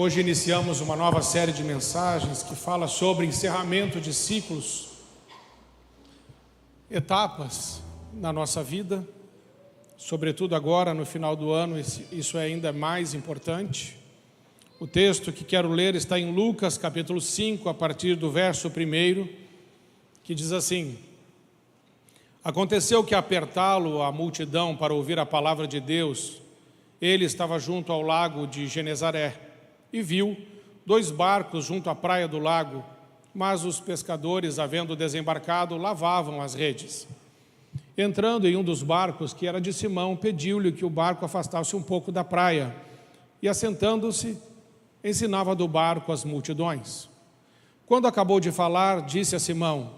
Hoje iniciamos uma nova série de mensagens que fala sobre encerramento de ciclos, etapas na nossa vida, sobretudo agora no final do ano, isso é ainda mais importante. O texto que quero ler está em Lucas capítulo 5, a partir do verso 1, que diz assim: Aconteceu que, apertá-lo a multidão para ouvir a palavra de Deus, ele estava junto ao lago de Genezaré e viu 2 barcos junto à praia do lago, mas os pescadores, havendo desembarcado, lavavam as redes. Entrando em um dos barcos, que era de Simão, pediu-lhe que o barco afastasse um pouco da praia, e assentando-se, ensinava do barco as multidões. Quando acabou de falar, disse a Simão: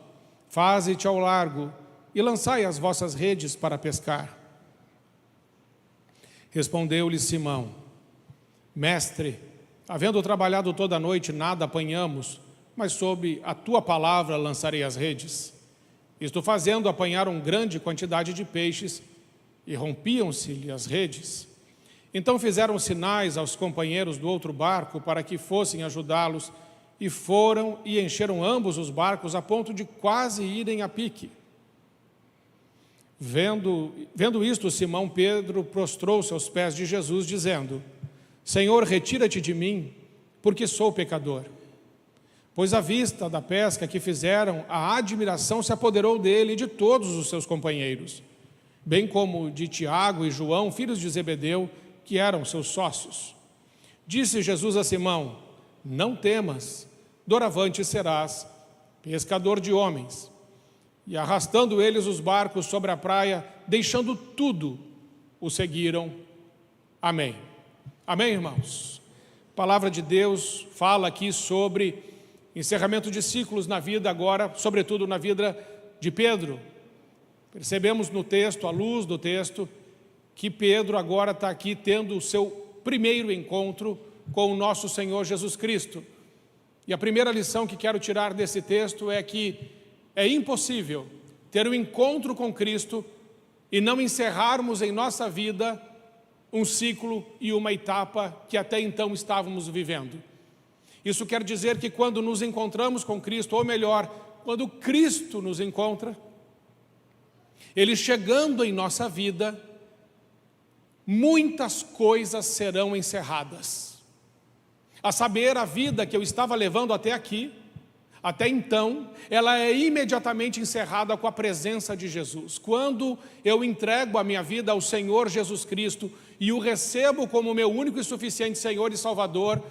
Faze-te ao largo e lançai as vossas redes para pescar. Respondeu-lhe Simão: Mestre, havendo trabalhado toda a noite, nada apanhamos, mas sob a tua palavra lançarei as redes. Isto fazendo, apanharam grande quantidade de peixes e rompiam-se-lhe as redes. Então fizeram sinais aos companheiros do outro barco para que fossem ajudá-los, e foram e encheram ambos os barcos a ponto de quase irem a pique. Vendo isto, Simão Pedro prostrou-se aos pés de Jesus, dizendo: Senhor, retira-te de mim, porque sou pecador. Pois à vista da pesca que fizeram, a admiração se apoderou dele e de todos os seus companheiros, bem como de Tiago e João, filhos de Zebedeu, que eram seus sócios. Disse Jesus a Simão: Não temas, doravante serás pescador de homens. E arrastando eles os barcos sobre a praia, deixando tudo, o seguiram. Amém. Amém, irmãos? A palavra de Deus fala aqui sobre encerramento de ciclos na vida agora, sobretudo na vida de Pedro. Percebemos no texto, à luz do texto, que Pedro agora está aqui tendo o seu primeiro encontro com o nosso Senhor Jesus Cristo. E a primeira lição que quero tirar desse texto é que é impossível ter um encontro com Cristo e não encerrarmos em nossa vida um ciclo e uma etapa que até então estávamos vivendo. Isso quer dizer que quando nos encontramos com Cristo, ou melhor, quando Cristo nos encontra, Ele chegando em nossa vida, muitas coisas serão encerradas. A saber, a vida que eu estava levando até aqui, até então, ela é imediatamente encerrada com a presença de Jesus. Quando eu entrego a minha vida ao Senhor Jesus Cristo e o recebo como meu único e suficiente Senhor e Salvador,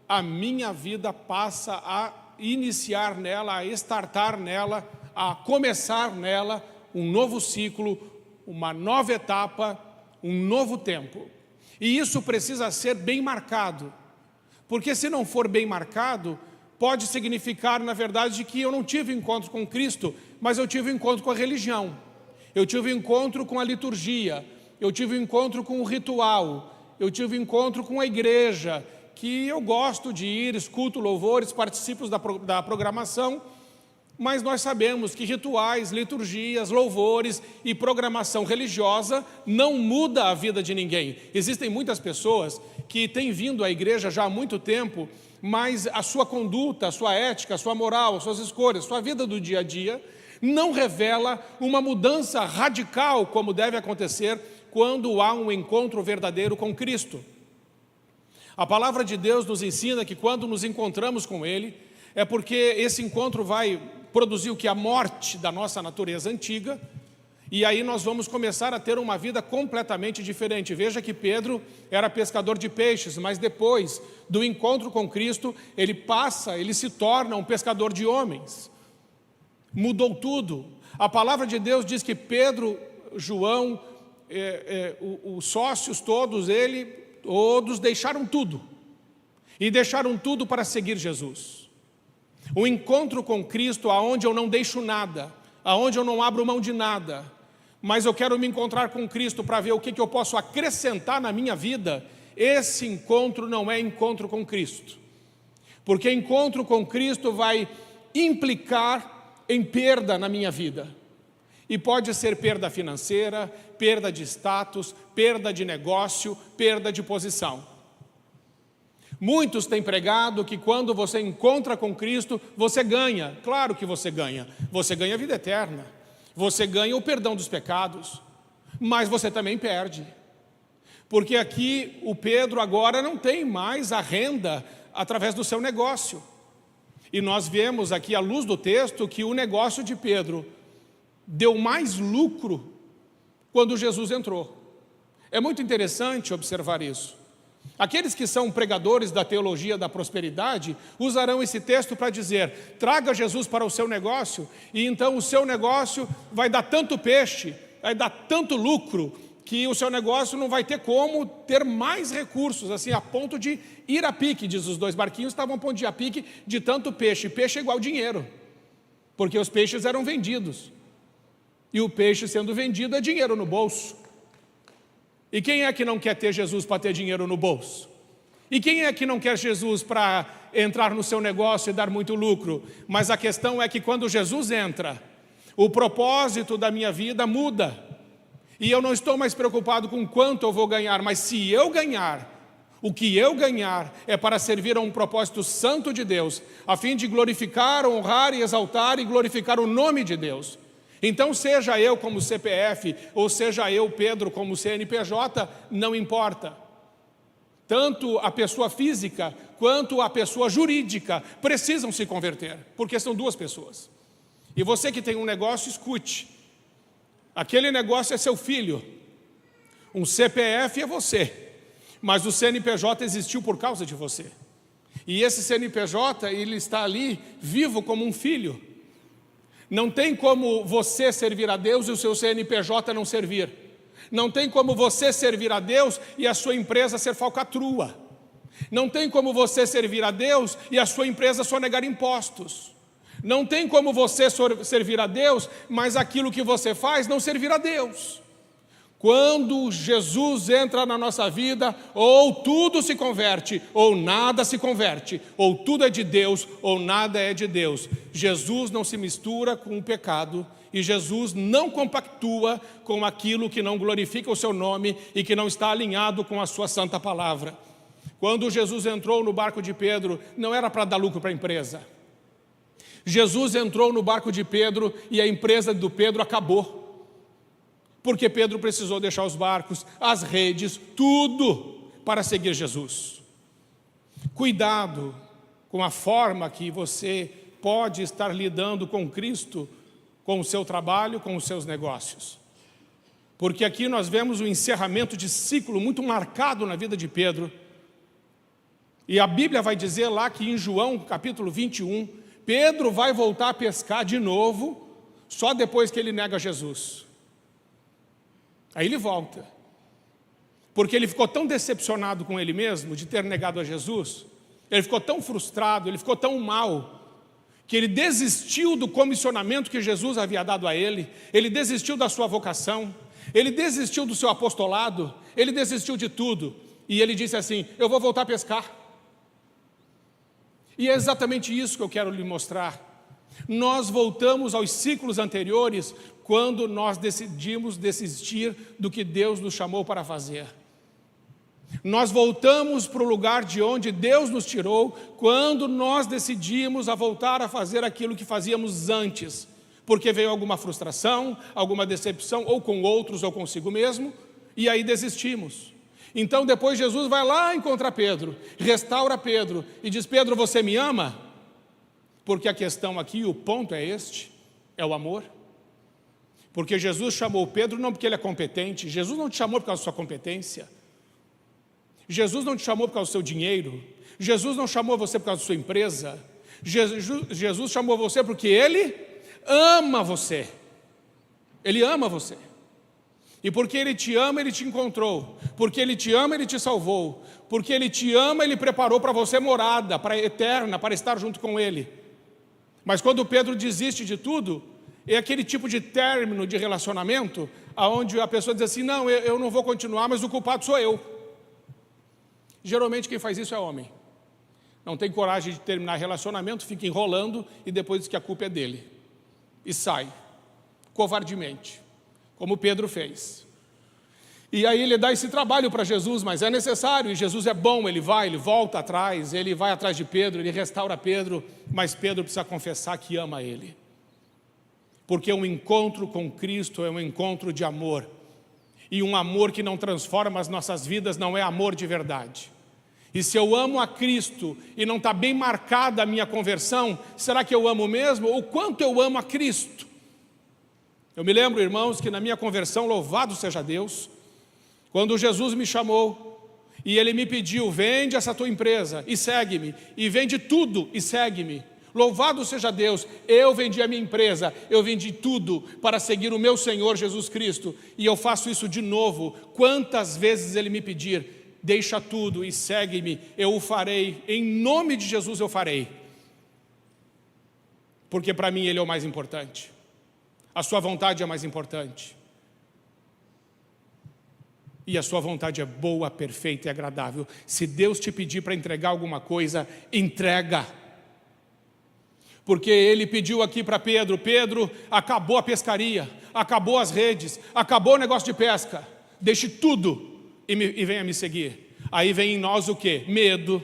a minha vida passa a iniciar nela, a estartar nela, a começar nela um novo ciclo, uma nova etapa, um novo tempo. E isso precisa ser bem marcado, porque se não for bem marcado, pode significar, na verdade, que eu não tive encontro com Cristo, mas eu tive encontro com a religião, eu tive encontro com a liturgia, eu tive encontro com o ritual, eu tive encontro com a igreja, que eu gosto de ir, escuto louvores, participo da programação, mas nós sabemos que rituais, liturgias, louvores e programação religiosa não muda a vida de ninguém. Existem muitas pessoas que têm vindo à igreja já há muito tempo, mas a sua conduta, a sua ética, a sua moral, as suas escolhas, a sua vida do dia a dia não revela uma mudança radical como deve acontecer quando há um encontro verdadeiro com Cristo. A palavra de Deus nos ensina que quando nos encontramos com Ele, é porque esse encontro vai produzir o que? A morte da nossa natureza antiga, e aí nós vamos começar a ter uma vida completamente diferente. Veja que Pedro era pescador de peixes, mas depois do encontro com Cristo, ele se torna um pescador de homens. Mudou tudo. A palavra de Deus diz que Pedro, João, os sócios todos deixaram tudo. E deixaram tudo para seguir Jesus. Um encontro com Cristo aonde eu não deixo nada, aonde eu não abro mão de nada, mas eu quero me encontrar com Cristo para ver o que eu posso acrescentar na minha vida. Esse encontro não é encontro com Cristo, porque encontro com Cristo vai implicar em perda na minha vida, e pode ser perda financeira, perda de status, perda de negócio, perda de posição. Muitos têm pregado que quando você encontra com Cristo, você ganha. Claro que você ganha. Você ganha a vida eterna. Você ganha o perdão dos pecados. Mas você também perde. Porque aqui o Pedro agora não tem mais a renda através do seu negócio. E nós vemos aqui à luz do texto que o negócio de Pedro deu mais lucro quando Jesus entrou. É muito interessante observar isso. Aqueles que são pregadores da teologia da prosperidade usarão esse texto para dizer: traga Jesus para o seu negócio e então o seu negócio vai dar tanto peixe, vai dar tanto lucro, que o seu negócio não vai ter como ter mais recursos, assim, a ponto de ir a pique. Diz, os 2 barquinhos estavam a ponto de ir a pique de tanto peixe. Peixe é igual dinheiro, porque os peixes eram vendidos. E o peixe sendo vendido é dinheiro no bolso. E quem é que não quer ter Jesus para ter dinheiro no bolso? E quem é que não quer Jesus para entrar no seu negócio e dar muito lucro? Mas a questão é que quando Jesus entra, o propósito da minha vida muda. E eu não estou mais preocupado com quanto eu vou ganhar, mas se eu ganhar, o que eu ganhar é para servir a um propósito santo de Deus, a fim de glorificar, honrar e exaltar e glorificar o nome de Deus. Então, seja eu como CPF, ou seja eu, Pedro, como CNPJ, não importa. Tanto a pessoa física, quanto a pessoa jurídica, precisam se converter, porque são 2 pessoas. E você que tem um negócio, escute. Aquele negócio é seu filho. Um CPF é você. Mas o CNPJ existiu por causa de você. E esse CNPJ, ele está ali, vivo como um filho. Não tem como você servir a Deus e o seu CNPJ não servir. Não tem como você servir a Deus e a sua empresa ser falcatrua. Não tem como você servir a Deus e a sua empresa sonegar impostos. Não tem como você servir a Deus, mas aquilo que você faz não servir a Deus. Quando Jesus entra na nossa vida, ou tudo se converte, ou nada se converte, ou tudo é de Deus, ou nada é de Deus. Jesus não se mistura com o pecado, e Jesus não compactua com aquilo que não glorifica o seu nome e que não está alinhado com a sua santa palavra. Quando Jesus entrou no barco de Pedro, não era para dar lucro para a empresa. Jesus entrou no barco de Pedro e a empresa do Pedro acabou. Porque Pedro precisou deixar os barcos, as redes, tudo para seguir Jesus. Cuidado com a forma que você pode estar lidando com Cristo, com o seu trabalho, com os seus negócios. Porque aqui nós vemos o encerramento de ciclo muito marcado na vida de Pedro. E a Bíblia vai dizer lá que em João capítulo 21, Pedro vai voltar a pescar de novo, só depois que ele nega Jesus. Aí ele volta, porque ele ficou tão decepcionado com ele mesmo, de ter negado a Jesus, ele ficou tão frustrado, ele ficou tão mal, que ele desistiu do comissionamento que Jesus havia dado a ele desistiu da sua vocação, ele desistiu do seu apostolado, ele desistiu de tudo, e ele disse assim: eu vou voltar a pescar. E é exatamente isso que eu quero lhe mostrar. Nós voltamos aos ciclos anteriores quando nós decidimos desistir do que Deus nos chamou para fazer. Nós voltamos para o lugar de onde Deus nos tirou quando nós decidimos a voltar a fazer aquilo que fazíamos antes, porque veio alguma frustração, alguma decepção, ou com outros ou consigo mesmo, e aí desistimos. Então depois Jesus vai lá encontrar Pedro, restaura Pedro e diz: Pedro, você me ama? Porque a questão aqui, o ponto é este, é o amor. Porque Jesus chamou Pedro não porque ele é competente, Jesus não te chamou por causa da sua competência, Jesus não te chamou por causa do seu dinheiro, Jesus não chamou você por causa da sua empresa, Jesus chamou você porque Ele ama você, Ele ama você. E porque Ele te ama, Ele te encontrou, porque Ele te ama, Ele te salvou, porque Ele te ama, Ele preparou para você morada, para a eterna, para estar junto com Ele. Mas quando Pedro desiste de tudo, é aquele tipo de término de relacionamento, onde a pessoa diz assim: não, eu não vou continuar, mas o culpado sou eu. Geralmente quem faz isso é homem. Não tem coragem de terminar relacionamento, fica enrolando e depois diz que a culpa é dele. E sai, covardemente, como Pedro fez. E aí ele dá esse trabalho para Jesus, mas é necessário, e Jesus é bom, ele volta atrás, ele vai atrás de Pedro, ele restaura Pedro, mas Pedro precisa confessar que ama ele. Porque um encontro com Cristo é um encontro de amor, e um amor que não transforma as nossas vidas não é amor de verdade. E se eu amo a Cristo e não está bem marcada a minha conversão, será que eu amo mesmo? Ou quanto eu amo a Cristo? Eu me lembro, irmãos, que na minha conversão, louvado seja Deus, quando Jesus me chamou e Ele me pediu, vende essa tua empresa e segue-me, e vende tudo e segue-me. Louvado seja Deus, eu vendi a minha empresa, eu vendi tudo para seguir o meu Senhor Jesus Cristo, e eu faço isso de novo. Quantas vezes Ele me pedir, deixa tudo e segue-me, eu o farei, em nome de Jesus eu farei. Porque para mim Ele é o mais importante, a sua vontade é mais importante. E a sua vontade é boa, perfeita e agradável. Se Deus te pedir para entregar alguma coisa, entrega. Porque Ele pediu aqui para Pedro, Pedro, acabou a pescaria, acabou as redes, acabou o negócio de pesca, deixe tudo e venha me seguir. Aí vem em nós o quê? Medo,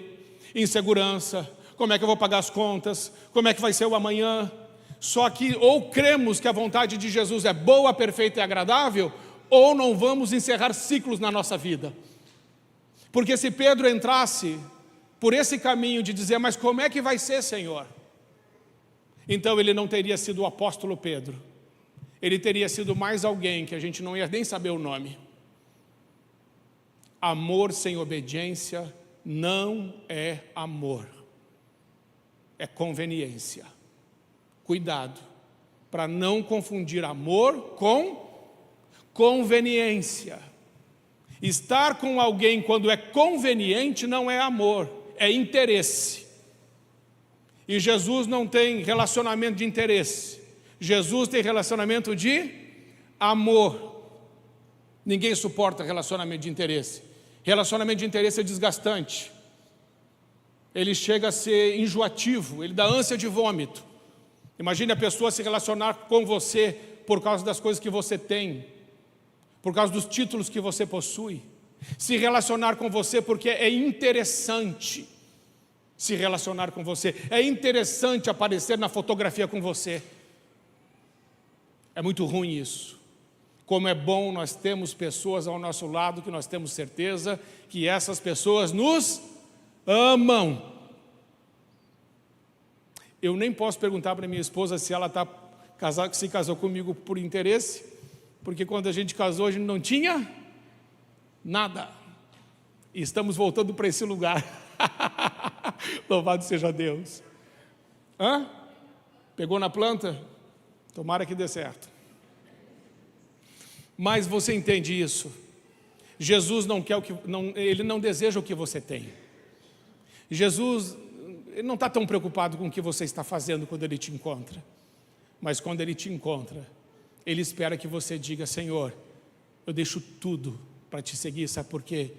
insegurança, como é que eu vou pagar as contas, como é que vai ser o amanhã. Só que ou cremos que a vontade de Jesus é boa, perfeita e agradável, ou não vamos encerrar ciclos na nossa vida. Porque se Pedro entrasse por esse caminho de dizer, mas como é que vai ser, Senhor? Então ele não teria sido o apóstolo Pedro. Ele teria sido mais alguém que a gente não ia nem saber o nome. Amor sem obediência não é amor. É conveniência. Cuidado para não confundir amor com conveniência. Estar com alguém quando é conveniente não é amor, é interesse. E Jesus não tem relacionamento de interesse. Jesus tem relacionamento de amor. Ninguém suporta relacionamento de interesse. Relacionamento de interesse é desgastante. Ele chega a ser enjoativo, ele dá ânsia de vômito. Imagine a pessoa se relacionar com você por causa das coisas que você tem, por causa dos títulos que você possui, se relacionar com você porque é interessante se relacionar com você, é interessante aparecer na fotografia com você. É muito ruim isso. Como é bom nós termos pessoas ao nosso lado que nós temos certeza que essas pessoas nos amam. Eu nem posso perguntar para minha esposa se ela se casou comigo por interesse, porque quando a gente casou, a gente não tinha nada. E estamos voltando para esse lugar. Louvado seja Deus. Hã? Pegou na planta? Tomara que dê certo. Mas você entende isso? Jesus não quer Ele não deseja o que você tem. Jesus, Ele não está tão preocupado com o que você está fazendo quando Ele te encontra. Mas quando Ele te encontra, Ele espera que você diga, Senhor, eu deixo tudo para te seguir, sabe por quê?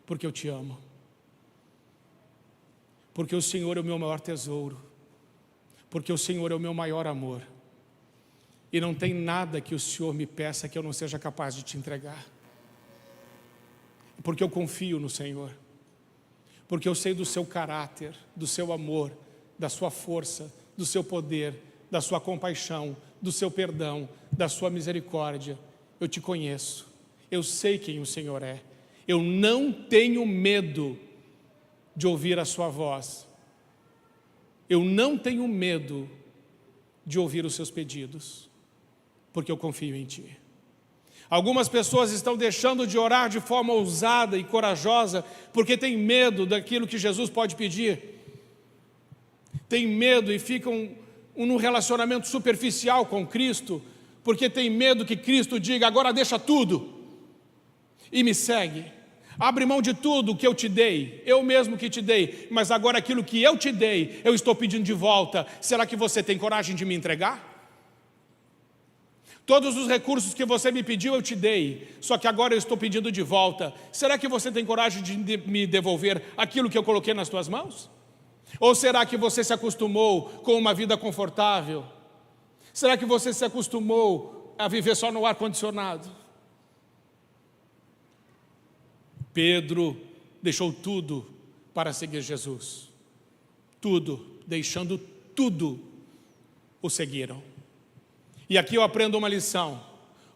Porque eu te amo. Porque o Senhor é o meu maior tesouro. Porque o Senhor é o meu maior amor. E não tem nada que o Senhor me peça que eu não seja capaz de te entregar. Porque eu confio no Senhor. Porque eu sei do seu caráter, do seu amor, da sua força, do seu poder, da sua compaixão, do seu perdão, da sua misericórdia. Eu te conheço, eu sei quem o Senhor é. Eu não tenho medo de ouvir a sua voz. Eu não tenho medo de ouvir os seus pedidos, porque eu confio em ti. Algumas pessoas estão deixando de orar de forma ousada e corajosa, porque tem medo daquilo que Jesus pode pedir. Tem medo e ficam num relacionamento superficial com Cristo, porque tem medo que Cristo diga, agora deixa tudo e me segue. Abre mão de tudo que eu te dei, eu mesmo que te dei, mas agora aquilo que eu te dei, eu estou pedindo de volta. Será que você tem coragem de me entregar? Todos os recursos que você me pediu eu te dei, só que agora eu estou pedindo de volta. Será que você tem coragem de me devolver aquilo que eu coloquei nas tuas mãos? Ou será que você se acostumou com uma vida confortável? Será que você se acostumou a viver só no ar-condicionado? Pedro deixou tudo para seguir Jesus. Tudo, deixando tudo, o seguiram. E aqui eu aprendo uma lição: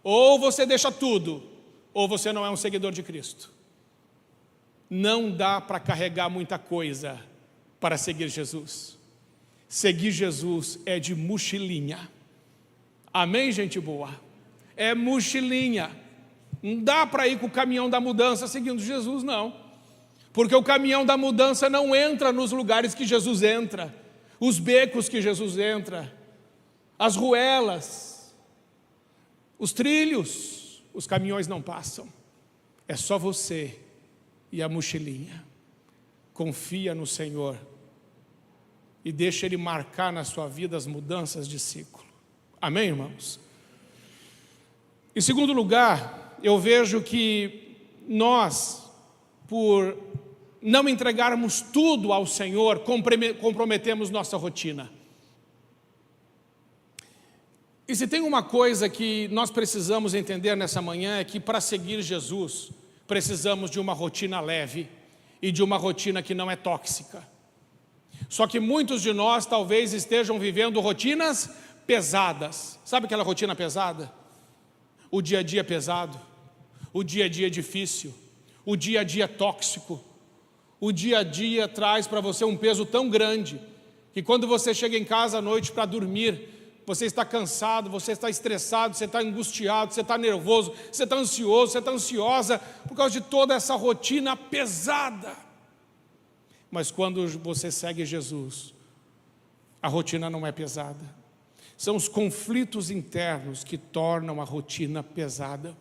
ou você deixa tudo, ou você não é um seguidor de Cristo. Não dá para carregar muita coisa para seguir Jesus. Seguir Jesus é de mochilinha. Amém, gente boa? É mochilinha. Não dá para ir com o caminhão da mudança seguindo Jesus, não. Porque o caminhão da mudança não entra nos lugares que Jesus entra, os becos que Jesus entra, as ruelas, os trilhos, os caminhões não passam. É só você e a mochilinha. Confia no Senhor e deixa Ele marcar na sua vida as mudanças de ciclo. Amém, irmãos? Em segundo lugar, eu vejo que nós, por não entregarmos tudo ao Senhor, comprometemos nossa rotina. E se tem uma coisa que nós precisamos entender nessa manhã, é que para seguir Jesus, precisamos de uma rotina leve e de uma rotina que não é tóxica. Só que muitos de nós talvez estejam vivendo rotinas pesadas. Sabe aquela rotina pesada? O dia a dia pesado, o dia a dia difícil, o dia a dia tóxico. O dia a dia traz para você um peso tão grande que quando você chega em casa à noite para dormir, você está cansado, você está estressado, você está angustiado, você está nervoso, você está ansioso, você está ansiosa por causa de toda essa rotina pesada. Mas quando você segue Jesus, a rotina não é pesada. São os conflitos internos que tornam a rotina pesada.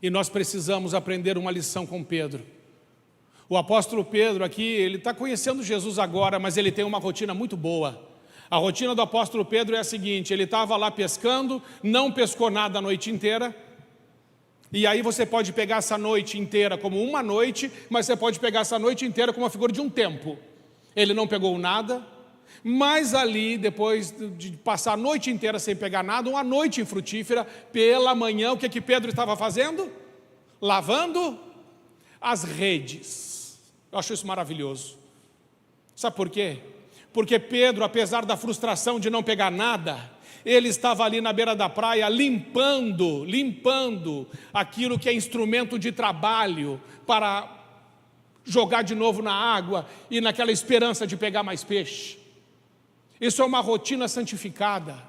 E nós precisamos aprender uma lição com Pedro. O apóstolo Pedro aqui, ele está conhecendo Jesus agora, mas ele tem uma rotina muito boa. A rotina do apóstolo Pedro é a seguinte: ele estava lá pescando, não pescou nada a noite inteira. E aí você pode pegar essa noite inteira como uma noite, mas você pode pegar essa noite inteira como uma figura de um tempo. Ele não pegou nada, mas ali, depois de passar a noite inteira sem pegar nada, uma noite infrutífera, pela manhã, o que Pedro estava fazendo? Lavando as redes. Eu acho isso maravilhoso. Sabe por quê? Porque Pedro, apesar da frustração de não pegar nada, ele estava ali na beira da praia limpando aquilo que é instrumento de trabalho para jogar de novo na água e naquela esperança de pegar mais peixe. Isso é uma rotina santificada.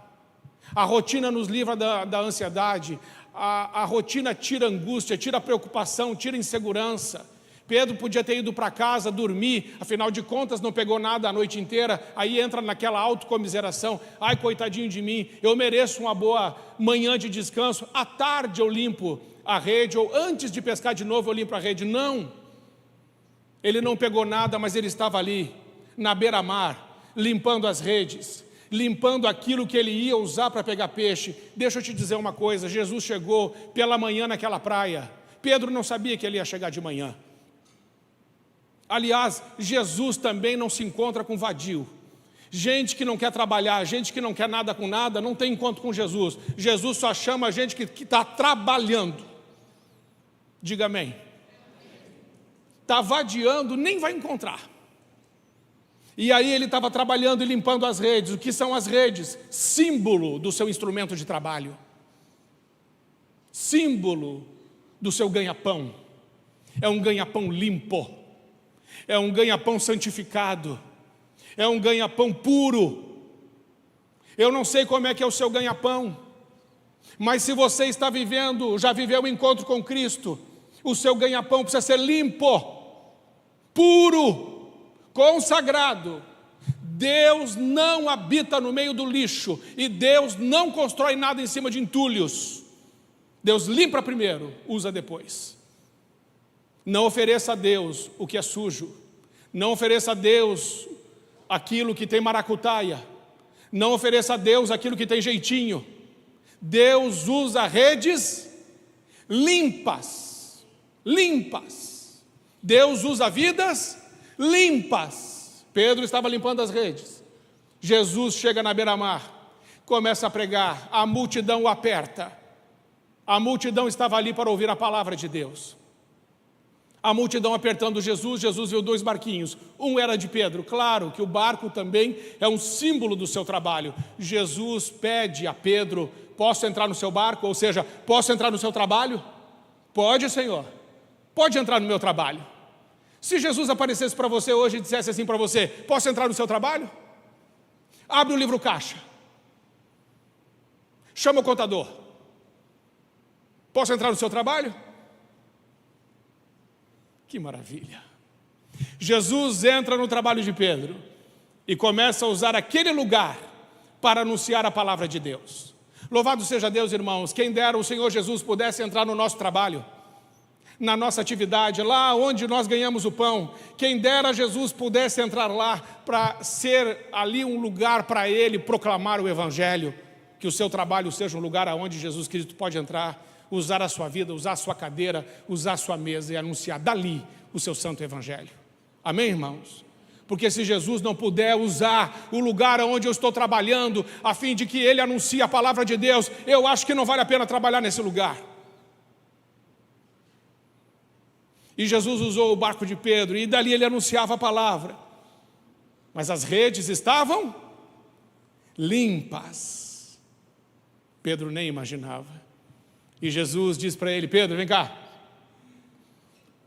A rotina nos livra da ansiedade, a rotina tira angústia, tira preocupação, tira insegurança. Pedro podia ter ido para casa dormir, afinal de contas não pegou nada a noite inteira, aí entra naquela autocomiseração: ai, coitadinho de mim, eu mereço uma boa manhã de descanso, à tarde eu limpo a rede, ou antes de pescar de novo eu limpo a rede. Não, ele não pegou nada, mas ele estava ali, na beira-mar, limpando as redes, limpando aquilo que ele ia usar para pegar peixe. Deixa eu te dizer uma coisa: Jesus chegou pela manhã naquela praia, Pedro não sabia que ele ia chegar de manhã. Aliás, Jesus também não se encontra com vadio. Gente que não quer trabalhar, gente que não quer nada com nada, não tem encontro com Jesus. Jesus só chama a gente que está trabalhando. Diga amém. Está vadiando, nem vai encontrar. E aí ele estava trabalhando e limpando as redes. O que são as redes? Símbolo do seu instrumento de trabalho. Símbolo do seu ganha-pão. É um ganha-pão limpo. É um ganha-pão santificado, é um ganha-pão puro. Eu não sei como é que é o seu ganha-pão, mas se você está vivendo, já viveu o encontro com Cristo, o seu ganha-pão precisa ser limpo, puro, consagrado. Deus não habita no meio do lixo, e Deus não constrói nada em cima de entulhos. Deus limpa primeiro, usa depois. Não ofereça a Deus o que é sujo. Não ofereça a Deus aquilo que tem maracutaia. Não ofereça a Deus aquilo que tem jeitinho. Deus usa redes limpas. Limpas. Deus usa vidas limpas. Pedro estava limpando as redes. Jesus chega na beira-mar, começa a pregar, a multidão o aperta. A multidão estava ali para ouvir a palavra de Deus. A multidão apertando Jesus, Jesus viu 2 barquinhos. Um era de Pedro. Claro que o barco também é um símbolo do seu trabalho. Jesus pede a Pedro: posso entrar no seu barco? Ou seja, posso entrar no seu trabalho? Pode, Senhor. Pode entrar no meu trabalho. Se Jesus aparecesse para você hoje e dissesse assim para você: posso entrar no seu trabalho? Abre o livro caixa. Chama o contador. Posso entrar no seu trabalho? Que maravilha! Jesus entra no trabalho de Pedro e começa a usar aquele lugar para anunciar a palavra de Deus. Louvado seja Deus, irmãos. Quem dera o Senhor Jesus pudesse entrar no nosso trabalho, na nossa atividade, lá onde nós ganhamos o pão. Quem dera Jesus pudesse entrar lá para ser ali um lugar para Ele proclamar o Evangelho. Que o seu trabalho seja um lugar aonde Jesus Cristo pode entrar, usar a sua vida, usar a sua cadeira, usar a sua mesa e anunciar dali o seu santo Evangelho. Amém, irmãos? Porque se Jesus não puder usar o lugar onde eu estou trabalhando, a fim de que Ele anuncie a palavra de Deus, eu acho que não vale a pena trabalhar nesse lugar. E Jesus usou o barco de Pedro, e dali ele anunciava a palavra. Mas as redes estavam limpas. Pedro nem imaginava. E Jesus diz para ele: Pedro, vem cá.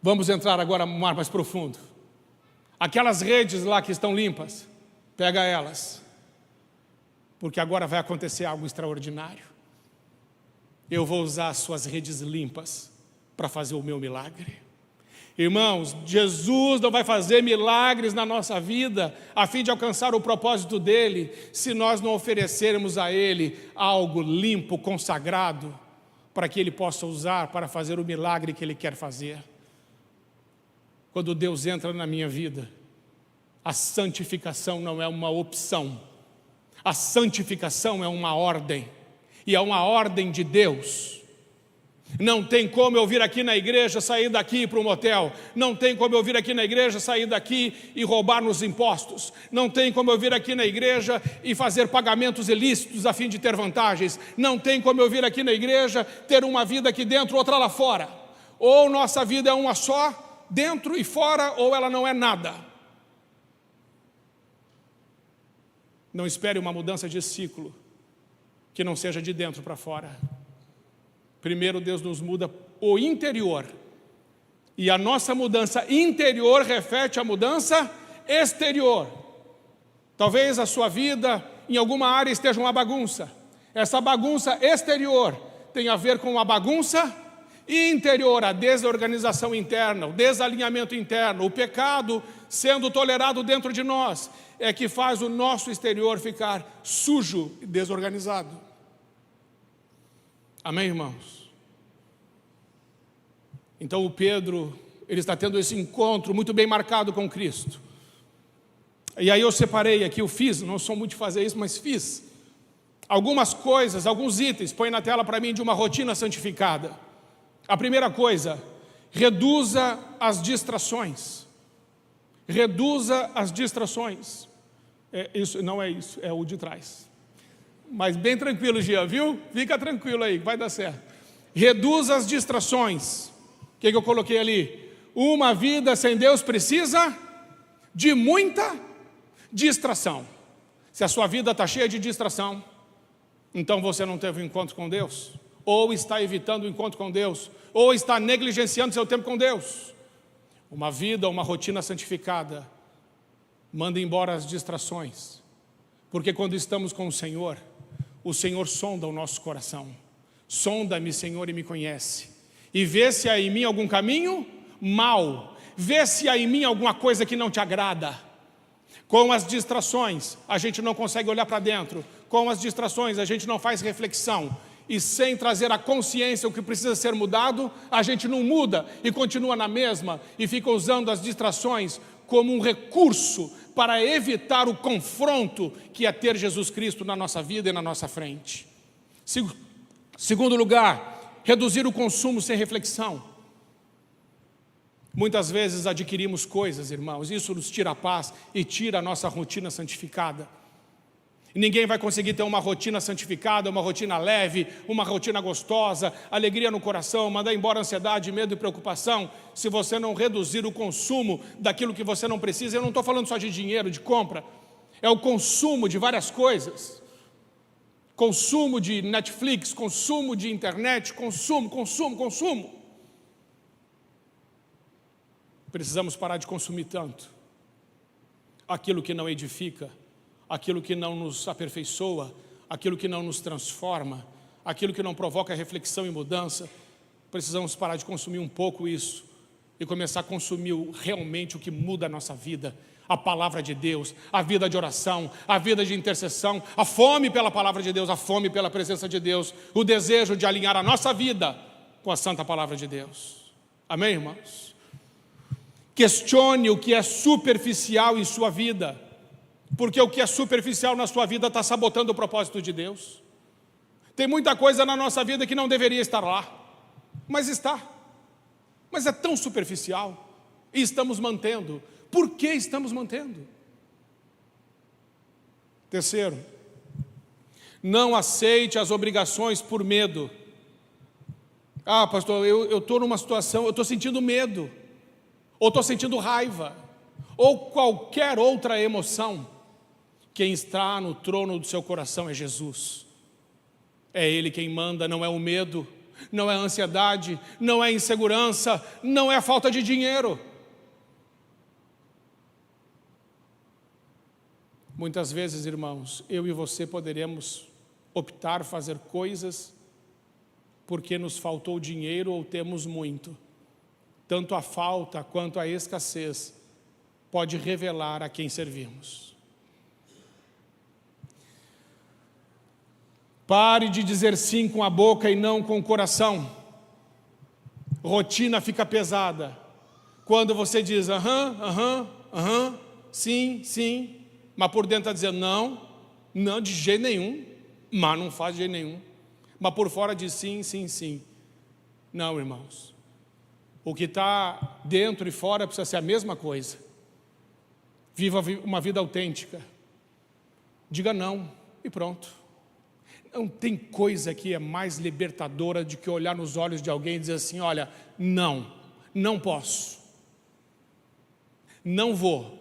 Vamos entrar agora no mar mais profundo. Aquelas redes lá que estão limpas, pega elas. Porque agora vai acontecer algo extraordinário. Eu vou usar as suas redes limpas para fazer o meu milagre. Irmãos, Jesus não vai fazer milagres na nossa vida a fim de alcançar o propósito dele, se nós não oferecermos a Ele algo limpo, consagrado, para que Ele possa usar para fazer o milagre que Ele quer fazer. Quando Deus entra na minha vida, a santificação não é uma opção, a santificação é uma ordem, e é uma ordem de Deus. Não tem como eu vir aqui na igreja, sair daqui para um motel. Não tem como eu vir aqui na igreja, sair daqui e roubar nos impostos. Não tem como eu vir aqui na igreja e fazer pagamentos ilícitos a fim de ter vantagens. Não tem como eu vir aqui na igreja, ter uma vida aqui dentro, outra lá fora. Ou nossa vida é uma só, dentro e fora, ou ela não é nada. Não espere uma mudança de ciclo que não seja de dentro para fora. Primeiro Deus nos muda o interior, e a nossa mudança interior reflete a mudança exterior. Talvez a sua vida em alguma área esteja uma bagunça. Essa bagunça exterior tem a ver com a bagunça interior, a desorganização interna, o desalinhamento interno, o pecado sendo tolerado dentro de nós, é que faz o nosso exterior ficar sujo e desorganizado. Amém, irmãos? Então o Pedro, ele está tendo esse encontro muito bem marcado com Cristo. E aí eu separei aqui, eu fiz, não sou muito de fazer isso, mas fiz algumas coisas, alguns itens, põe na tela para mim, de uma rotina santificada. A primeira coisa, reduza as distrações. Reduza as distrações. Isso, não é isso, é o de trás. Mas bem tranquilo, Gia, viu? Fica tranquilo aí, vai dar certo. Reduza as distrações. O que eu coloquei ali? Uma vida sem Deus precisa de muita distração. Se a sua vida está cheia de distração, então você não teve um encontro com Deus, ou está evitando o encontro com Deus, ou está negligenciando seu tempo com Deus. Uma vida, uma rotina santificada manda embora as distrações, porque quando estamos com o Senhor sonda o nosso coração. Sonda-me, Senhor, e me conhece, e vê se há em mim algum caminho mau, vê se há em mim alguma coisa que não te agrada. Com as distrações, a gente não consegue olhar para dentro. Com as distrações, a gente não faz reflexão. E sem trazer à consciência o que precisa ser mudado, a gente não muda e continua na mesma, e fica usando as distrações como um recurso para evitar o confronto que é ter Jesus Cristo na nossa vida e na nossa frente. Segundo lugar, reduzir o consumo sem reflexão. Muitas vezes adquirimos coisas, irmãos, isso nos tira a paz e tira a nossa rotina santificada. Ninguém vai conseguir ter uma rotina santificada, uma rotina leve, uma rotina gostosa, alegria no coração, mandar embora ansiedade, medo e preocupação, se você não reduzir o consumo daquilo que você não precisa. Eu não estou falando só de dinheiro, de compra, é o consumo de várias coisas. Consumo de Netflix, consumo de internet, consumo. Precisamos parar de consumir tanto aquilo que não edifica, aquilo que não nos aperfeiçoa, aquilo que não nos transforma, aquilo que não provoca reflexão e mudança. Precisamos parar de consumir um pouco isso e começar a consumir realmente o que muda a nossa vida, a palavra de Deus, a vida de oração, a vida de intercessão, a fome pela palavra de Deus, a fome pela presença de Deus, o desejo de alinhar a nossa vida com a santa palavra de Deus. Amém, irmãos? Questione o que é superficial em sua vida, porque o que é superficial na sua vida está sabotando o propósito de Deus. Tem muita coisa na nossa vida que não deveria estar lá, mas está. Mas é tão superficial e estamos mantendo. Por que estamos mantendo? Terceiro, não aceite as obrigações por medo. Ah, pastor, eu estou numa situação, eu estou sentindo medo, ou estou sentindo raiva, ou qualquer outra emoção. Quem está no trono do seu coração é Jesus. É Ele quem manda, não é o medo, não é a ansiedade, não é a insegurança, não é a falta de dinheiro. Muitas vezes, irmãos, eu e você poderemos optar fazer coisas porque nos faltou dinheiro ou temos muito. Tanto a falta quanto a escassez pode revelar a quem servimos. Pare de dizer sim com a boca e não com o coração. Rotina fica pesada quando você diz sim, mas por dentro está dizendo não, de jeito nenhum, mas não faz de jeito nenhum. Mas por fora diz sim. Não, irmãos. O que está dentro e fora precisa ser a mesma coisa. Viva uma vida autêntica. Diga não e pronto. Não tem coisa que é mais libertadora do que olhar nos olhos de alguém e dizer assim, olha, não posso, não vou,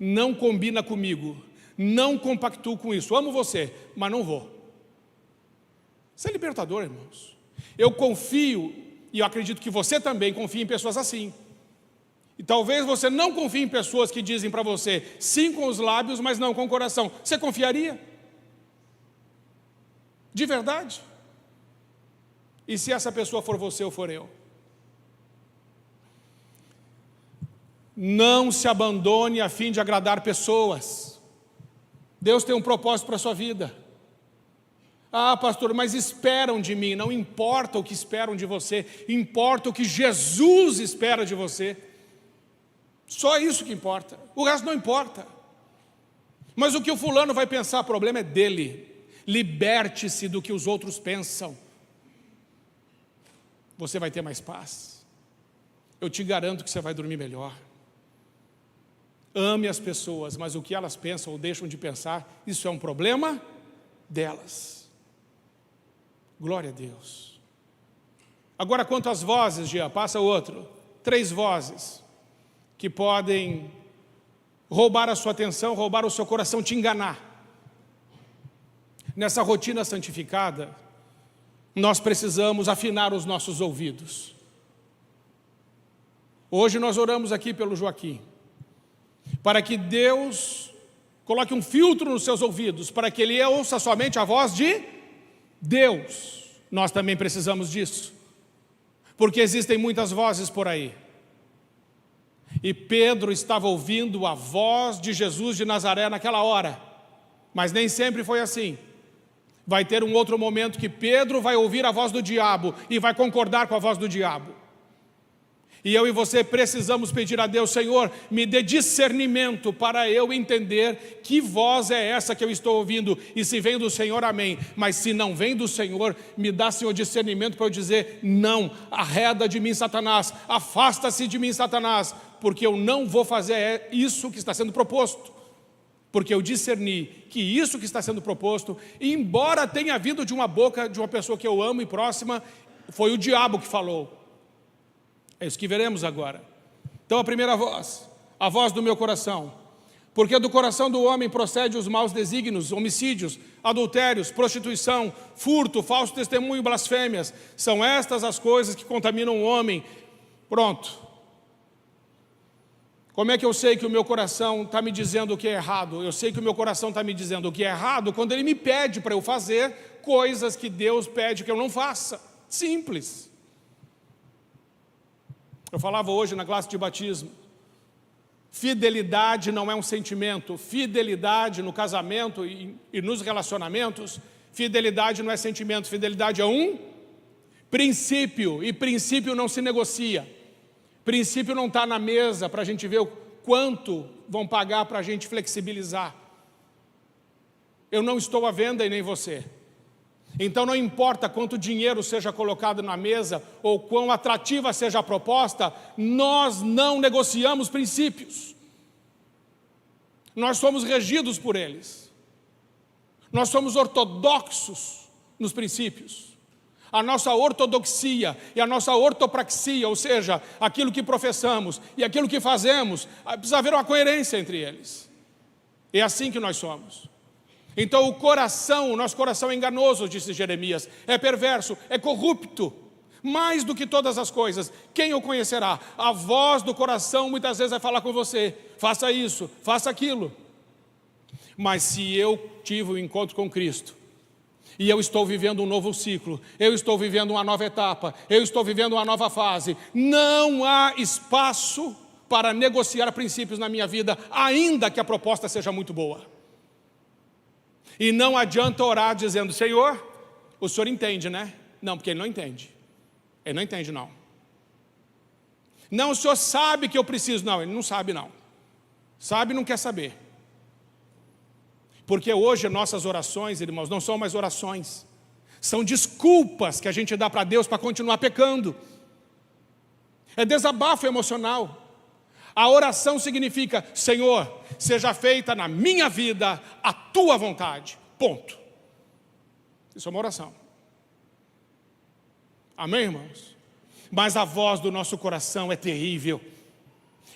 não combina comigo, não compactuo com isso, amo você, mas não vou. Isso é libertador, irmãos. Eu confio, e eu acredito que você também confia em pessoas assim. E talvez você não confie em pessoas que dizem para você sim com os lábios, mas não com o coração. Você confiaria? De verdade? E se essa pessoa for você ou for eu? Não se abandone a fim de agradar pessoas. Deus tem um propósito para a sua vida. Ah, pastor, mas esperam de mim. Não importa o que esperam de você, importa o que Jesus espera de você. Só isso que importa, o resto não importa. Mas o que o fulano vai pensar, o problema é dele. Liberte-se do que os outros pensam. Você vai ter mais paz. Eu te garanto que você vai dormir melhor. Ame as pessoas, mas o que elas pensam ou deixam de pensar, isso é um problema delas. Glória a Deus. Agora, quanto às vozes, Jean, passa o outro. 3 vozes que podem roubar a sua atenção, roubar o seu coração, te enganar. Nessa rotina santificada, nós precisamos afinar os nossos ouvidos. Hoje nós oramos aqui pelo Joaquim, para que Deus coloque um filtro nos seus ouvidos, para que ele ouça somente a voz de Deus. Nós também precisamos disso, porque existem muitas vozes por aí. E Pedro estava ouvindo a voz de Jesus de Nazaré naquela hora, mas nem sempre foi assim. Vai ter um outro momento que Pedro vai ouvir a voz do diabo e vai concordar com a voz do diabo. E eu e você precisamos pedir a Deus, Senhor, me dê discernimento para eu entender que voz é essa que eu estou ouvindo. E se vem do Senhor, amém. Mas se não vem do Senhor, me dá, Senhor, discernimento para eu dizer, não, arreda de mim, Satanás, afasta-se de mim, Satanás, porque eu não vou fazer isso que está sendo proposto. Porque eu discerni que isso que está sendo proposto, embora tenha vindo de uma boca de uma pessoa que eu amo e próxima, foi o diabo que falou. É isso que veremos agora. Então a primeira voz, a voz do meu coração. Porque do coração do homem procede os maus desígnios, homicídios, adultérios, prostituição, furto, falso testemunho e blasfêmias. São estas as coisas que contaminam o homem. Pronto. Como é que eu sei que o meu coração está me dizendo o que é errado? Eu sei que o meu coração está me dizendo o que é errado quando ele me pede para eu fazer coisas que Deus pede que eu não faça. Simples. Eu falava hoje na classe de batismo. Fidelidade não é um sentimento. Fidelidade no casamento e nos relacionamentos, fidelidade não é sentimento. Fidelidade é um princípio. E princípio não se negocia. Princípio não está na mesa para a gente ver o quanto vão pagar para a gente flexibilizar. Eu não estou à venda e nem você. Então não importa quanto dinheiro seja colocado na mesa ou quão atrativa seja a proposta, nós não negociamos princípios. Nós somos regidos por eles. Nós somos ortodoxos nos princípios. A nossa ortodoxia e a nossa ortopraxia, ou seja, aquilo que professamos e aquilo que fazemos, precisa haver uma coerência entre eles. É assim que nós somos. Então o nosso coração é enganoso, disse Jeremias, é perverso, é corrupto, mais do que todas as coisas. Quem o conhecerá? A voz do coração muitas vezes vai falar com você, faça isso, faça aquilo. Mas se eu tive um encontro com Cristo, e eu estou vivendo um novo ciclo, eu estou vivendo uma nova etapa, eu estou vivendo uma nova fase, não há espaço para negociar princípios na minha vida, ainda que a proposta seja muito boa. E não adianta orar dizendo, Senhor, o Senhor entende, né? Não, porque Ele não entende. Ele não entende, não. Não, o Senhor sabe que eu preciso. Não, Ele não sabe, não. Sabe e não quer saber. Porque hoje nossas orações, irmãos, não são mais orações. São desculpas que a gente dá para Deus para continuar pecando. É desabafo emocional. A oração significa, Senhor, seja feita na minha vida a tua vontade. Ponto. Isso é uma oração. Amém, irmãos? Mas a voz do nosso coração é terrível.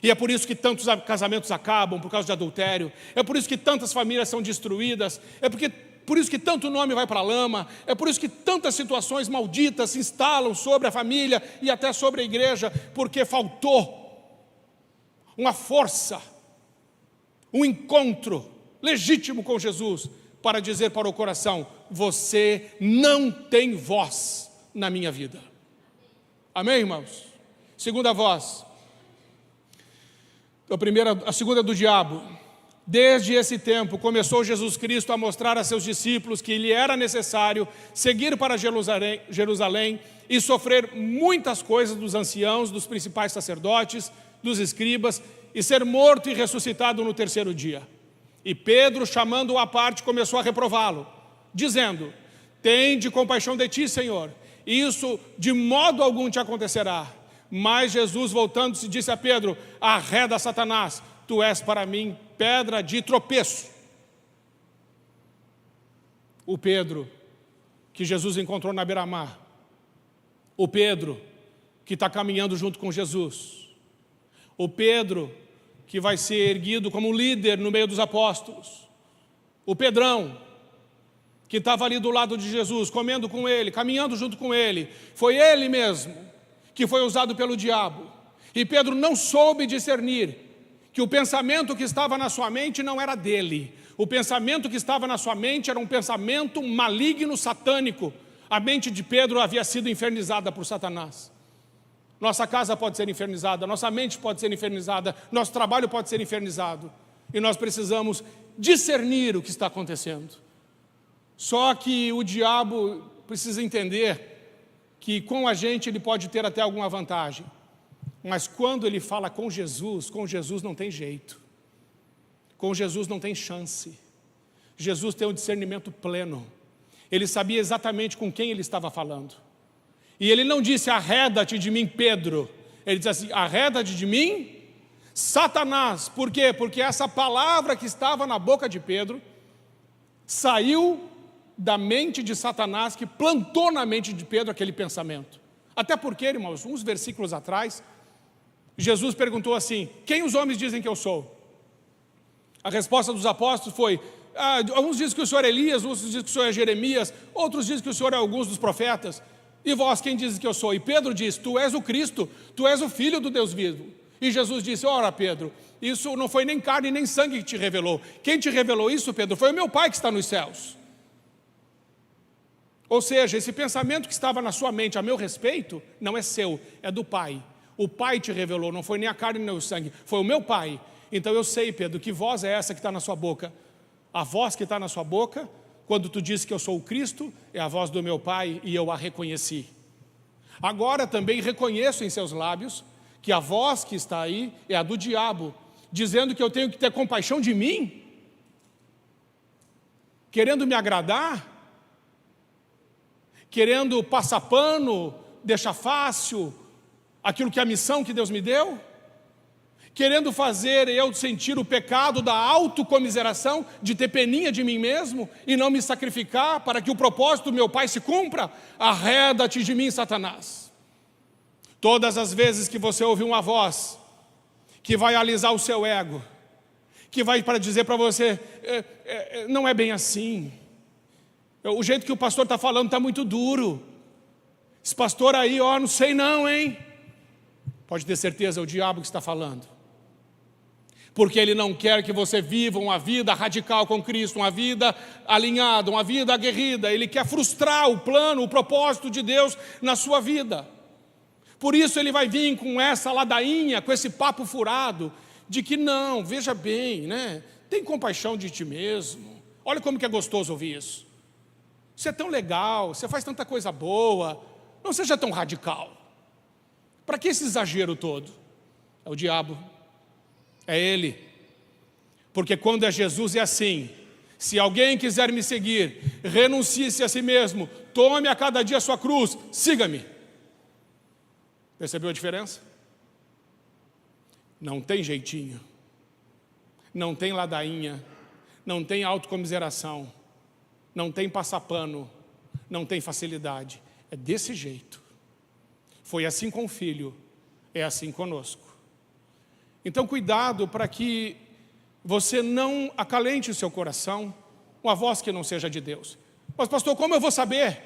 E é por isso que tantos casamentos acabam por causa de adultério. É por isso que tantas famílias são destruídas. Por isso que tanto nome vai para a lama. É por isso que tantas situações malditas se instalam sobre a família e até sobre a igreja, porque faltou uma força, um encontro legítimo com Jesus para dizer para o coração, você não tem voz na minha vida. Amém, irmãos? Segunda voz. A segunda é do diabo. Desde esse tempo começou Jesus Cristo a mostrar a seus discípulos que lhe era necessário seguir para Jerusalém e sofrer muitas coisas dos anciãos, dos principais sacerdotes, dos escribas, e ser morto e ressuscitado no terceiro dia. E Pedro, chamando-o à parte, começou a reprová-lo, dizendo, tende compaixão de ti, Senhor, isso de modo algum te acontecerá. Mas Jesus, voltando-se, disse a Pedro, arreda, Satanás, tu és para mim pedra de tropeço. O Pedro que Jesus encontrou na beira-mar, o Pedro que está caminhando junto com Jesus, o Pedro que vai ser erguido como líder no meio dos apóstolos, o Pedrão que estava ali do lado de Jesus, comendo com ele, caminhando junto com ele, foi ele mesmo que foi usado pelo diabo. E Pedro não soube discernir que o pensamento que estava na sua mente não era dele. O pensamento que estava na sua mente era um pensamento maligno, satânico. A mente de Pedro havia sido infernizada por Satanás. Nossa casa pode ser infernizada, nossa mente pode ser infernizada, nosso trabalho pode ser infernizado. E nós precisamos discernir o que está acontecendo. Só que o diabo precisa entender que com a gente ele pode ter até alguma vantagem. Mas quando ele fala com Jesus não tem jeito. Com Jesus não tem chance. Jesus tem um discernimento pleno. Ele sabia exatamente com quem ele estava falando. E ele não disse, arreda-te de mim, Pedro. Ele disse assim, arreda-te de mim, Satanás, por quê? Porque essa palavra que estava na boca de Pedro saiu da mente de Satanás, que plantou na mente de Pedro aquele pensamento. Até porque, irmãos, uns versículos atrás, Jesus perguntou assim: quem os homens dizem que eu sou? A resposta dos apóstolos foi: uns dizem que o senhor é Elias, outros dizem que o senhor é Jeremias, outros dizem que o senhor é alguns dos profetas. E vós, quem dizem que eu sou? E Pedro diz: tu és o Cristo, tu és o Filho do Deus vivo. E Jesus disse: ora, Pedro, isso não foi nem carne nem sangue que te revelou. Quem te revelou isso, Pedro, foi o meu Pai que está nos céus. Ou seja, esse pensamento que estava na sua mente a meu respeito, não é seu, é do Pai. O Pai te revelou, não foi nem a carne nem o sangue, foi o meu Pai. Então eu sei, Pedro, que voz é essa que está na sua boca. A voz que está na sua boca, quando tu disse que eu sou o Cristo, é a voz do meu Pai e eu a reconheci. Agora também reconheço em seus lábios que a voz que está aí é a do diabo, dizendo que eu tenho que ter compaixão de mim, querendo me agradar, querendo passar pano, deixar fácil aquilo que é a missão que Deus me deu, querendo fazer eu sentir o pecado da autocomiseração, de ter peninha de mim mesmo e não me sacrificar para que o propósito do meu Pai se cumpra. Arreda-te de mim, Satanás. Todas as vezes que você ouve uma voz que vai alisar o seu ego, que vai para dizer para você: não é bem assim, o jeito que o pastor está falando está muito duro, esse pastor aí, não sei não, hein? Pode ter certeza, é o diabo que está falando. Porque ele não quer que você viva uma vida radical com Cristo, uma vida alinhada, uma vida aguerrida. Ele quer frustrar o plano, o propósito de Deus na sua vida. Por isso ele vai vir com essa ladainha, com esse papo furado, de que não, veja bem, né? Tem compaixão de ti mesmo. Olha como que é gostoso ouvir isso. Você é tão legal, você faz tanta coisa boa, não seja tão radical. Para que esse exagero todo? É o diabo, é ele. Porque quando é Jesus é assim: se alguém quiser me seguir, renuncie-se a si mesmo, tome a cada dia a sua cruz, siga-me. Percebeu a diferença? Não tem jeitinho, não tem ladainha, não tem autocomiseração, não tem passapano, não tem facilidade. É desse jeito. Foi assim com o Filho, é assim conosco. Então cuidado para que você não acalente o seu coração com a voz que não seja de Deus. Mas pastor, como eu vou saber?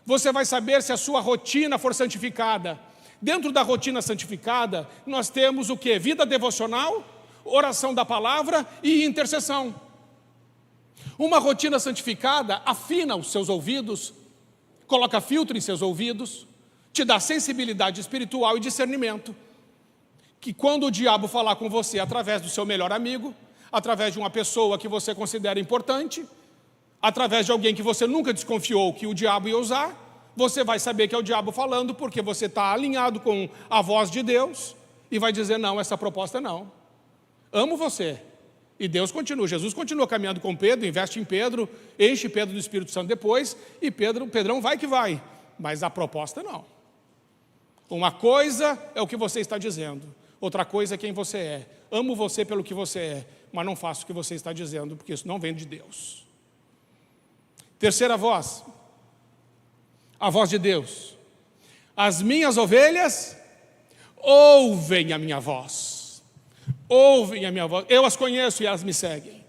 Você vai saber se a sua rotina for santificada. Dentro da rotina santificada, nós temos o quê? Vida devocional, oração da palavra e intercessão. Uma rotina santificada afina os seus ouvidos, coloca filtro em seus ouvidos, te dá sensibilidade espiritual e discernimento. Que quando o diabo falar com você através do seu melhor amigo, através de uma pessoa que você considera importante, através de alguém que você nunca desconfiou que o diabo ia usar, você vai saber que é o diabo falando, porque você está alinhado com a voz de Deus e vai dizer: não, essa proposta não. Amo você. E Deus continua, Jesus continua caminhando com Pedro, investe em Pedro, enche Pedro do Espírito Santo depois, e Pedrão vai que vai, mas a proposta não. Uma coisa é o que você está dizendo, outra coisa é quem você é. Amo você pelo que você é, mas não faço o que você está dizendo, porque isso não vem de Deus. Terceira voz, a voz de Deus. As minhas ovelhas ouvem a minha voz. Ouvem a minha voz, eu as conheço e elas me seguem.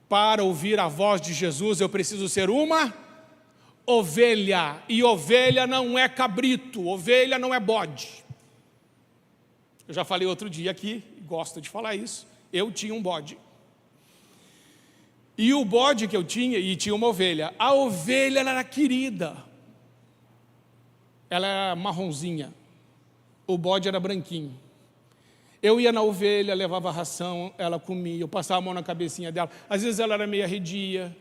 Para ouvir a voz de Jesus eu preciso ser uma ovelha. E ovelha não é cabrito, ovelha não é bode. Eu já falei outro dia aqui, gosto de falar isso, eu tinha um bode. E o bode que eu tinha, e tinha uma ovelha, a ovelha ela era querida. Ela era marronzinha, o bode era branquinho. Eu ia na ovelha, levava ração, ela comia, eu passava a mão na cabecinha dela. Às vezes ela era meio arredia,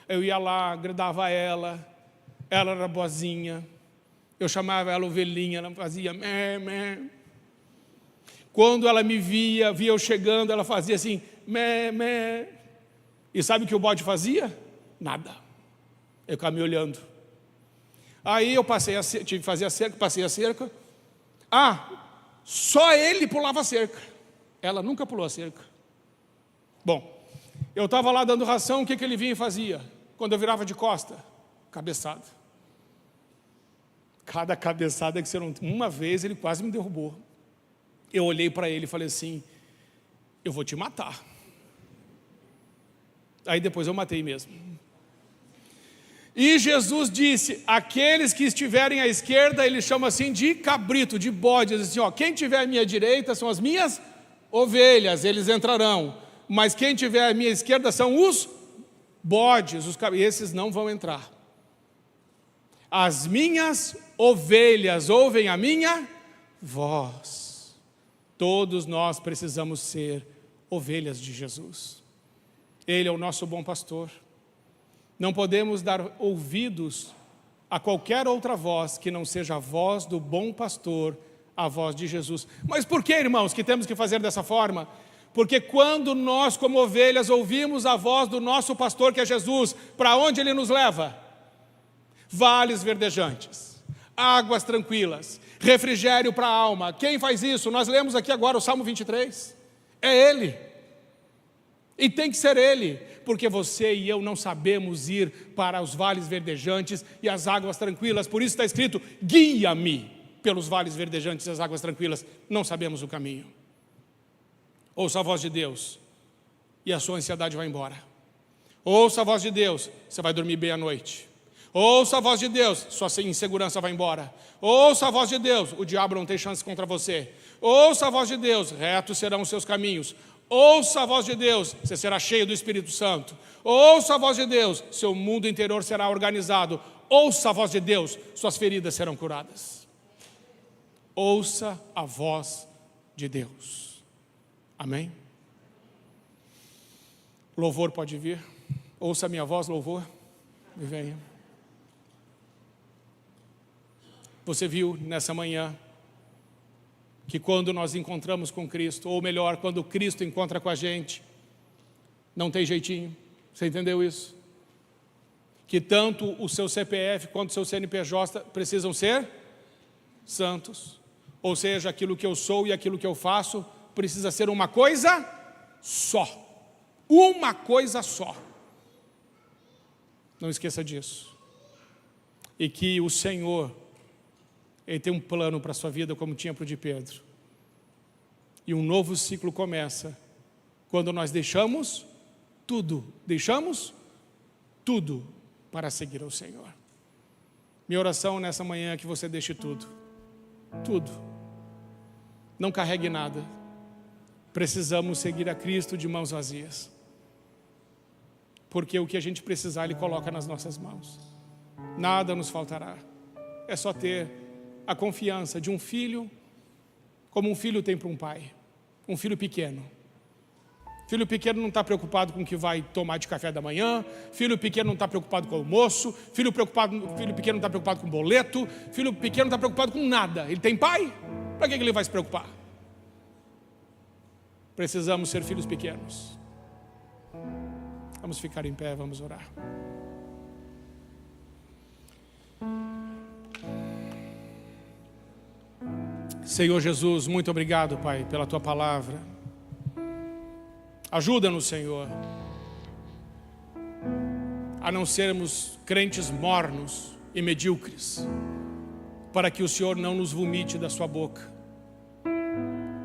eu ia lá, agradava ela era boazinha. Eu chamava ela ovelhinha, ela fazia mé, mé. Quando ela me via eu chegando, ela fazia assim, mé, mé. E sabe o que o bode fazia? Nada. Eu ficava me olhando. Aí eu tive que fazer a cerca, passei a cerca. Só ele pulava a cerca. Ela nunca pulou a cerca. Bom, eu estava lá dando ração, o que ele vinha e fazia? Quando eu virava de costa, cabeçada. Cada cabeçada que você não... Uma vez ele quase me derrubou. Eu olhei para ele e falei assim, eu vou te matar. Aí depois eu matei mesmo. E Jesus disse, aqueles que estiverem à esquerda, ele chama assim de cabrito, de bode, diz assim, ó, quem tiver à minha direita são as minhas ovelhas, eles entrarão, mas quem tiver à minha esquerda são os bodes, esses não vão entrar. As minhas ovelhas ouvem a minha voz. Todos nós precisamos ser ovelhas de Jesus. Ele é o nosso bom pastor. Não podemos dar ouvidos a qualquer outra voz que não seja a voz do bom pastor, a voz de Jesus. Mas por que, irmãos, que temos que fazer dessa forma? Porque quando nós, como ovelhas, ouvimos a voz do nosso pastor, que é Jesus, para onde ele nos leva? Vales verdejantes, águas tranquilas, refrigério para a alma. Quem faz isso? Nós lemos aqui agora o Salmo 23. É Ele. E tem que ser Ele, porque você e eu não sabemos ir para os vales verdejantes e as águas tranquilas. Por isso está escrito, guia-me pelos vales verdejantes e as águas tranquilas. Não sabemos o caminho. Ouça a voz de Deus e a sua ansiedade vai embora. Ouça a voz de Deus, você vai dormir bem à noite. Ouça a voz de Deus, sua insegurança vai embora. Ouça a voz de Deus, o diabo não tem chance contra você. Ouça a voz de Deus, retos serão os seus caminhos. Ouça a voz de Deus, você será cheio do Espírito Santo. Ouça a voz de Deus, seu mundo interior será organizado. Ouça a voz de Deus, suas feridas serão curadas. Ouça a voz de Deus. Amém? Louvor pode vir. Ouça a minha voz, louvor. E venha. Você viu nessa manhã que quando nós encontramos com Cristo, ou melhor, quando Cristo encontra com a gente, não tem jeitinho. Você entendeu isso? Que tanto o seu CPF quanto o seu CNPJ precisam ser santos. Ou seja, aquilo que eu sou e aquilo que eu faço precisa ser uma coisa só. Uma coisa só. Não esqueça disso. E que o Senhor, Ele tem um plano para a sua vida como tinha para o de Pedro. E um novo ciclo começa quando nós deixamos tudo para seguir ao Senhor. Minha oração nessa manhã é que você deixe tudo. Tudo. Não carregue nada. Precisamos seguir a Cristo de mãos vazias. Porque o que a gente precisar, Ele coloca nas nossas mãos. Nada nos faltará. É só ter a confiança de um filho, como um filho tem para um pai. Um filho pequeno. Filho pequeno não está preocupado com o que vai tomar de café da manhã. Filho pequeno não está preocupado com o almoço. Filho pequeno não está preocupado com boleto. Filho pequeno não está preocupado com nada. Ele tem pai? Para que ele vai se preocupar? Precisamos ser filhos pequenos. Vamos ficar em pé, vamos orar. Senhor Jesus, muito obrigado, Pai, pela Tua palavra. Ajuda-nos, Senhor, a não sermos crentes mornos e medíocres, para que o Senhor não nos vomite da Sua boca.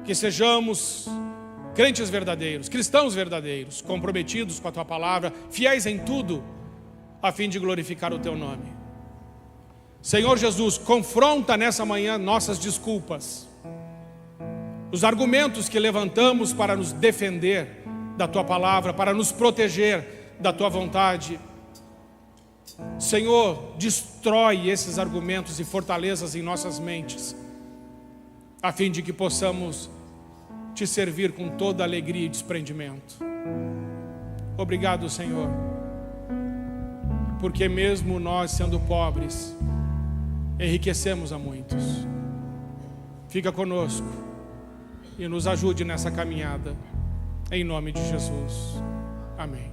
Que sejamos crentes verdadeiros, cristãos verdadeiros, comprometidos com a Tua palavra, fiéis em tudo, a fim de glorificar o Teu nome. Senhor Jesus, confronta nessa manhã nossas desculpas, os argumentos que levantamos para nos defender da Tua palavra, para nos proteger da Tua vontade. Senhor, destrói esses argumentos e fortalezas em nossas mentes, a fim de que possamos Te servir com toda alegria e desprendimento. Obrigado, Senhor, porque mesmo nós sendo pobres, enriquecemos a muitos. Fica conosco e nos ajude nessa caminhada, em nome de Jesus. Amém.